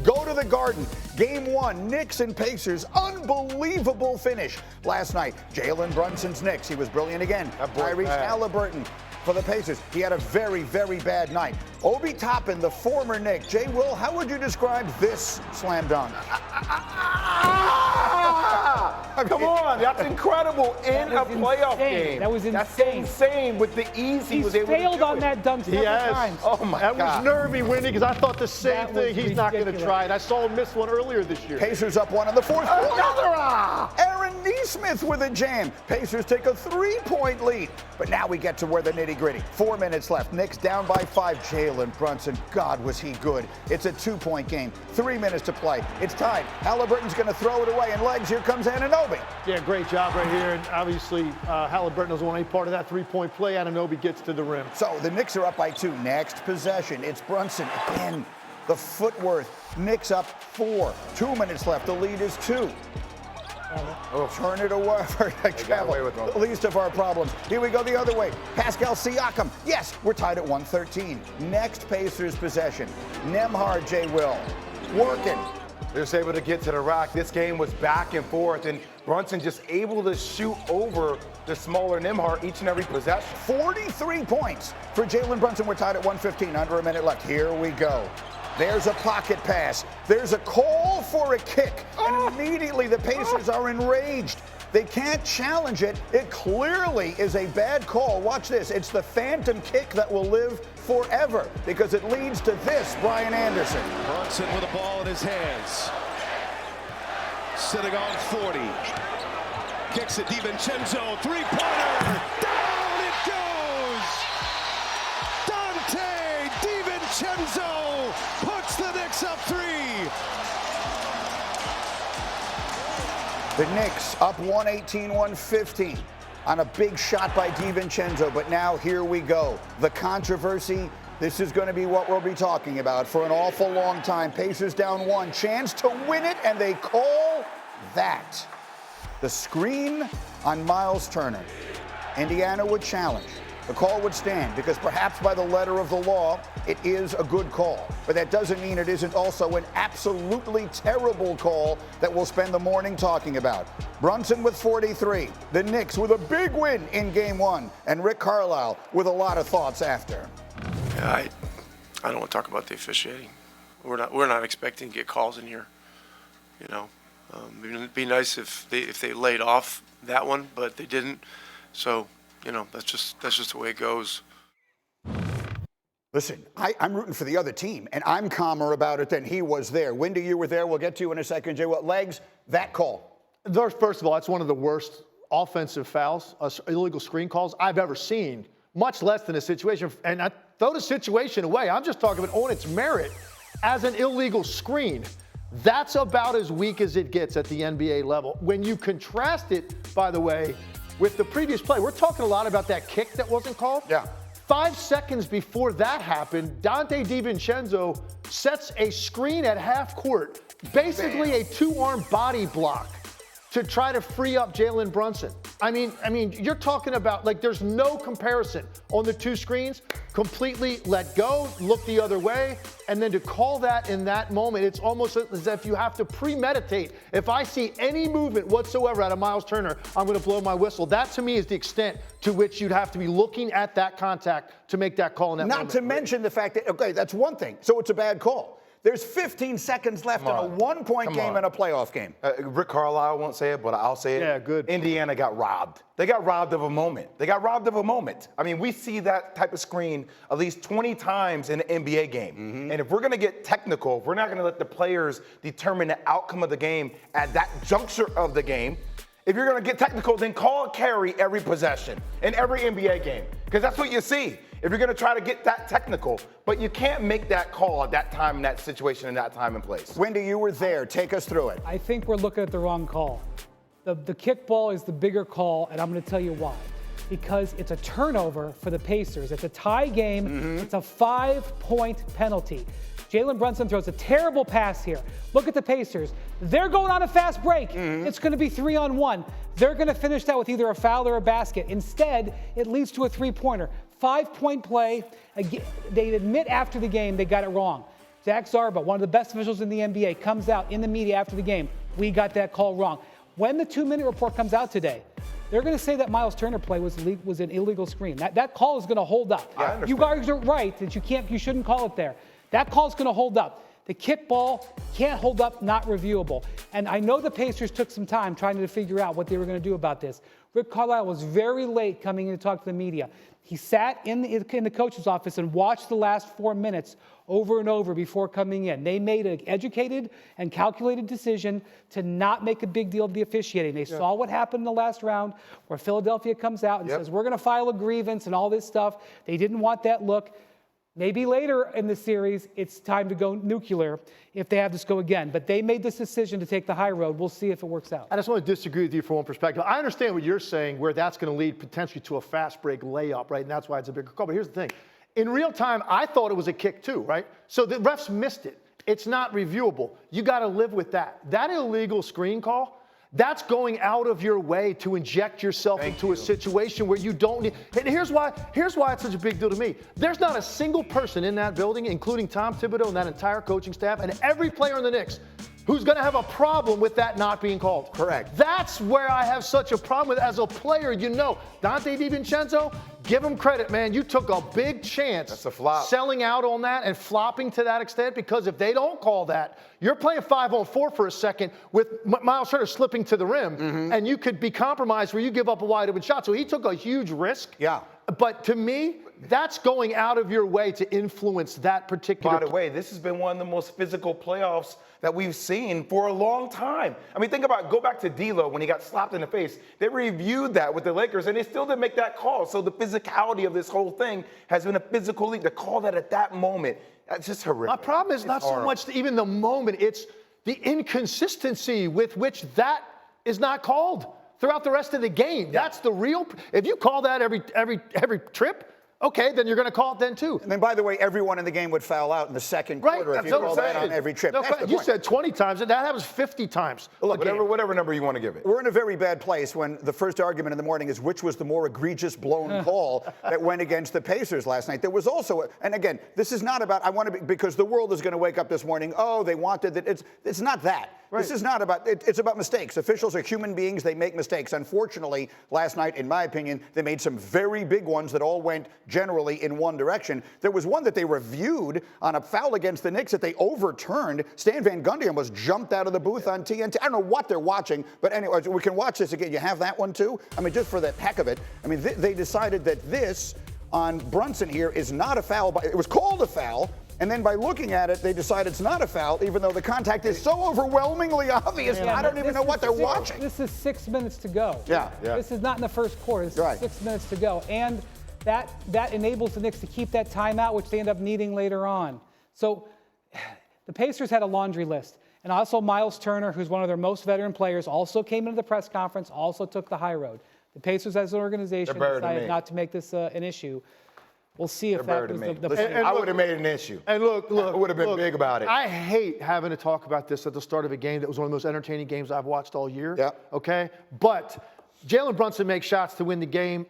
go to the Garden. Game 1, Knicks and Pacers. Unbelievable finish last night. Jalen Brunson's Knicks. He was brilliant again. Tyrese Halliburton for the Pacers. He had a very, very bad night. Obi Toppin, the former Knick. JWill, how would you describe this slam dunk? Come on, that's incredible in a playoff game. That was insane. That's insane with the ease he was able to do it. He's failed on that dunk several times. Oh, my God. That was nervy, Windy, because I thought the same thing. He's not going to try it. I saw him miss one earlier this year. Pacers up 1 in the fourth quarter. Aaron Nesmith with a jam. Pacers take a 3-point lead. But now we get to where the nitty-gritty. 4 minutes left. Knicks down by 5. Jalen Brunson, God, was he good. It's a 2-point game. 3 minutes to play. It's tied. Halliburton's going to throw it away. And legs, here comes Anunoby. Yeah, great job right here. And obviously, Halliburton doesn't want any part of that 3-point play. Anunoby gets to the rim. So the Knicks are up by 2. Next possession. It's Brunson again. The footwork. Knicks up 4. 2 minutes left. The lead is 2. Turn it away for the least of our problems. Here we go the other way. Pascal Siakam. Yes, we're tied at 113. Next Pacers possession. Nembhard, JWill. Working. They're just able to get to the rack. This game was back and forth, and Brunson just able to shoot over the smaller Nembhard each and every possession. 43 points for Jalen Brunson. We're tied at 115. Under a minute left. Here we go. There's a pocket pass. There's a call for a kick. And immediately the Pacers are enraged. They can't challenge it. It clearly is a bad call. Watch this. It's the phantom kick that will live forever because it leads to this, Brian Anderson. Brunson with the ball in his hands. Sitting on 40. Kicks it. DiVincenzo. Three-pointer. Down it goes. Dante DiVincenzo puts the Knicks up 3. The Knicks up 118-115 on a big shot by DiVincenzo. But now here we go. The controversy. This is going to be what we'll be talking about for an awful long time. Pacers down 1. Chance to win it, and they call that. The screen on Miles Turner. Indiana would challenge. The call would stand because perhaps by the letter of the law, it is a good call. But that doesn't mean it isn't also an absolutely terrible call that we'll spend the morning talking about. Brunson with 43. The Knicks with a big win in Game 1. And Rick Carlisle with a lot of thoughts after. Yeah, I don't want to talk about the officiating. We're not expecting to get calls in here. You know, it'd be nice if they laid off that one, but they didn't. So, you know, that's just the way it goes. Listen, I'm rooting for the other team, and I'm calmer about it than he was there. Windy, you were there. We'll get to you in a second. Jay, what legs? That call. First of all, that's one of the worst offensive fouls, illegal screen calls I've ever seen, much less than a situation. And I throw the situation away. I'm just talking about on its merit as an illegal screen. That's about as weak as it gets at the NBA level. When you contrast it, by the way, with the previous play, we're talking a lot about that kick that wasn't called. Yeah. 5 seconds before that happened, Dante DiVincenzo sets a screen at half court, basically a 2-arm body block to try to free up Jalen Brunson. I mean, you're talking about, like, there's no comparison on the 2 screens. Completely let go, look the other way, and then to call that in that moment, it's almost as if you have to premeditate. If I see any movement whatsoever out of Miles Turner, I'm going to blow my whistle. That, to me, is the extent to which you'd have to be looking at that contact to make that call in that moment. Not to mention the fact that, okay, that's one thing. So it's a bad call. There's 15 seconds left in a 1-point game in a playoff game. Rick Carlisle won't say it, but I'll say it. Yeah, good. Indiana got robbed. They got robbed of a moment. I mean, we see that type of screen at least 20 times in an NBA game. Mm-hmm. And if we're going to get technical, if we're not going to let the players determine the outcome of the game at that juncture of the game, if you're going to get technical, then call a carry every possession in every NBA game, because that's what you see. If you're going to try to get that technical, but you can't make that call at that time, in that situation, in that time and place. Wendy, you were there. Take us through it. I think we're looking at the wrong call. The kickball is the bigger call, and I'm going to tell you why. Because it's a turnover for the Pacers. It's a tie game. Mm-hmm. It's a 5-point penalty. Jalen Brunson throws a terrible pass here. Look at the Pacers. They're going on a fast break. Mm-hmm. It's going to be 3-on-1. They're going to finish that with either a foul or a basket. Instead, it leads to a 3-pointer. 5-point play. They admit after the game they got it wrong. Zach Zarba, one of the best officials in the NBA, comes out in the media after the game. We got that call wrong. When the 2-minute report comes out today, they're going to say that Miles Turner play was an illegal screen. That call is going to hold up. You guys are right that you shouldn't call it there. That call is going to hold up. The kickball can't hold up, not reviewable. And I know the Pacers took some time trying to figure out what they were going to do about this. Rick Carlisle was very late coming in to talk to the media. He sat in the coach's office and watched the last 4 minutes over and over before coming in. They made an educated and calculated decision to not make a big deal of the officiating. They saw what happened in the last round where Philadelphia comes out and says, we're going to file a grievance and all this stuff. They didn't want that look. Maybe later in the series, it's time to go nuclear if they have this go again. But they made this decision to take the high road. We'll see if it works out. I just want to disagree with you for one perspective. I understand what you're saying, where that's going to lead potentially to a fast break layup, right? And that's why it's a bigger call. But here's the thing. In real time, I thought it was a kick too, right? So the refs missed it. It's not reviewable. You got to live with that. That illegal screen call, that's going out of your way to inject yourself into a situation where you don't need. And here's why it's such a big deal to me. There's not a single person in that building, including Tom Thibodeau and that entire coaching staff and every player in the Knicks, who's going to have a problem with that not being called. Correct. That's where I have such a problem with. As a player, Donte DiVincenzo, give him credit, man. You took a big chance. That's a flop. Selling out on that and flopping to that extent, because if they don't call that, you're playing 5-on-4 for a second with Miles Turner slipping to the rim, and you could be compromised where you give up a wide open shot. So he took a huge risk. Yeah. But to me, that's going out of your way to influence that particular. By the way, this has been one of the most physical playoffs that we've seen for a long time. I mean, go back to D'Lo when he got slapped in the face. They reviewed that with the Lakers, and they still didn't make that call. So the physicality of this whole thing has been a physical leap. To call that at that moment, that's just horrific. My problem is not so much even the moment, it's the inconsistency with which that is not called throughout the rest of the game. Yeah. That's the real. If you call that every trip, okay, then you're going to call it then too. And then, by the way, everyone in the game would foul out in the second quarter if you call that on every trip. No, you said 20 times, and that happens 50 times. Look, whatever number you want to give it. We're in a very bad place when the first argument in the morning is which was the more egregious blown call that went against the Pacers last night. There was also, and again, this is not about, because the world is going to wake up this morning, they wanted that. It's not that. Right. This is not about, it's about mistakes. Officials are human beings. They make mistakes. Unfortunately, last night, in my opinion, they made some very big ones that all went generally in one direction. There was one that they reviewed on a foul against the Knicks that they overturned. Stan Van Gundy almost jumped out of the booth on TNT. I don't know what they're watching, but anyway, we can watch this again. You have that one too? I mean, just for the heck of it. I mean, they decided that this on Brunson here is not a foul. It was called a foul. And then by looking at it, they decide it's not a foul, even though the contact is so overwhelmingly obvious. I don't even know what they're watching. This is 6 minutes to go. Yeah. This is not in the first quarter. This is 6 minutes to go. And that enables the Knicks to keep that timeout, which they end up needing later on. So the Pacers had a laundry list. And also Miles Turner, who's one of their most veteran players, also came into the press conference, also took the high road. The Pacers as an organization decided not to make this an issue. We'll see if that was the Listen, I would have made it an issue. And look, I would have been big about it. I hate having to talk about this at the start of a game that was one of the most entertaining games I've watched all year. Yeah. Okay? But Jalen Brunson makes shots to win the game.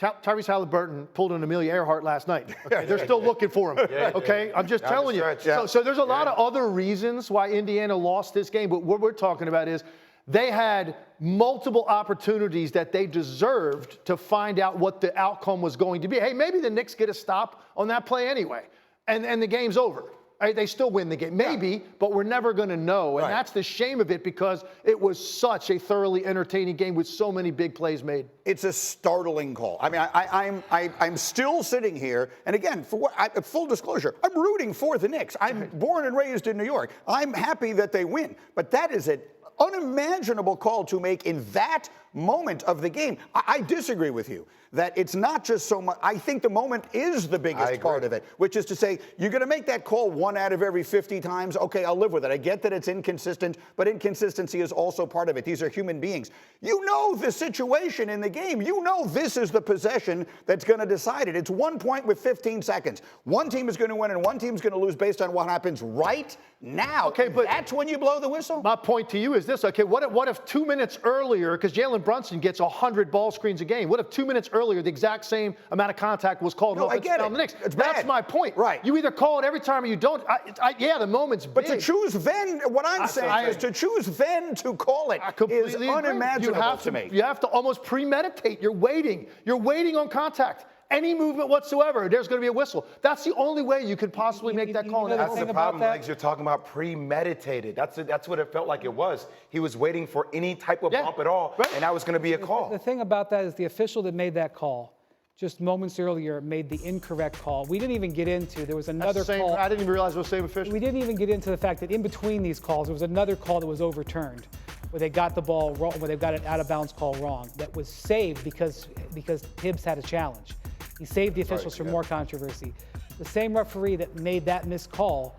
Tyrese Halliburton pulled an Amelia Earhart last night. Okay? They're still looking for him. Okay? I'm just telling you. So there's a lot of other reasons why Indiana lost this game, but what we're talking about is they had multiple opportunities that they deserved to find out what the outcome was going to be. Hey, maybe the Knicks get a stop on that play anyway, and the game's over. Right? They still win the game. Maybe, but we're never going to know. And that's the shame of it, because it was such a thoroughly entertaining game with so many big plays made. It's a startling call. I mean, I'm still sitting here, and again, full disclosure, I'm rooting for the Knicks. I'm born and raised in New York. I'm happy that they win, but that is an unimaginable call to make in that moment of the game. I disagree with you that it's not just so much. I think the moment is the biggest part of it, which is to say, you're going to make that call 1 out of every 50 times. Okay, I'll live with it. I get that it's inconsistent, but inconsistency is also part of it. These are human beings. You know the situation in the game. You know this is the possession that's going to decide it. It's 1 point with 15 seconds. One team is going to win and one team's going to lose based on what happens right now. Okay, but that's when you blow the whistle. My point to you is this. Okay, what if 2 minutes earlier, because Jalen Brunson gets 100 ball screens a game? What if 2 minutes earlier the exact same amount of contact was called? No, I get it. The Knicks? It's That's bad. my point. Right. You either call it every time or you don't. Yeah, the moment's But big. to choose then, what I'm saying is to choose then to call it I completely is agree. unimaginable to me. You have to almost premeditate. You're waiting. You're waiting on contact. Any movement whatsoever, there's going to be a whistle. That's the only way you could possibly make that call. know the That's thing the about problem, that? Legs. You're talking about premeditated. That's what it felt like it was. He was waiting for any type of bump at all, and that was going to be a call. The thing about that is the official that made that call just moments earlier made the incorrect call. We didn't even get into, there was another call. I didn't even realize it was the same official. We didn't even get into the fact that in between these calls, there was another call that was overturned, where they got the ball wrong, where they got an out of bounds call wrong, that was saved because Tibbs had a challenge. He saved the officials from more controversy. The same referee that made that missed call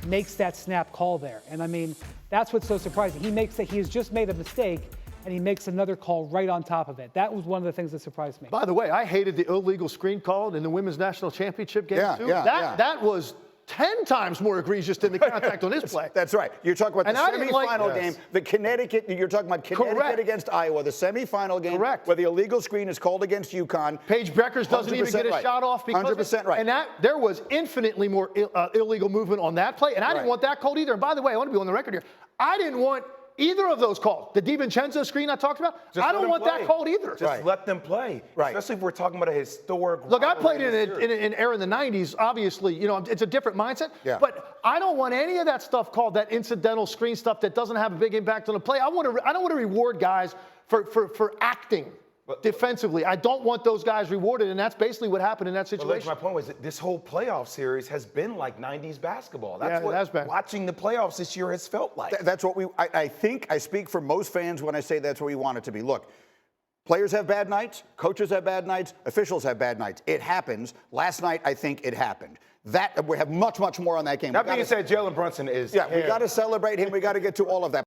makes that snap call there. And I mean, that's what's so surprising. He has just made a mistake, and he makes another call right on top of it. That was one of the things that surprised me. By the way, I hated the illegal screen call in the Women's National Championship game, too. That was 10 times more egregious than the contact on this play. That's right. You're talking about the semifinal game, the Connecticut. You're talking about Connecticut against Iowa, the semifinal game, where the illegal screen is called against UConn. Paige Beckers doesn't even get a shot off because 100% right. And there was infinitely more illegal movement on that play, and I didn't want that called either. And by the way, I want to be on the record here. I didn't want either of those called. The DiVincenzo screen I talked about, I don't want that called either. Just let them play. Especially if we're talking about a historic. Look, I played in an era in the 90s. Obviously, it's a different mindset. Yeah. But I don't want any of that stuff called that incidental screen stuff that doesn't have a big impact on the play. I don't want to reward guys for acting defensively. I don't want those guys rewarded, and that's basically what happened in that situation. My point was that this whole playoff series has been like 90s basketball. That's what it has been. Watching the playoffs this year has felt like. That's what I think I speak for most fans when I say that's what we want it to be. Look, players have bad nights, coaches have bad nights, officials have bad nights. It happens. Last night, I think it happened. We have much more on that game. That being said, Jalen Brunson is. Yeah, we got to celebrate him. We got to get to all of that.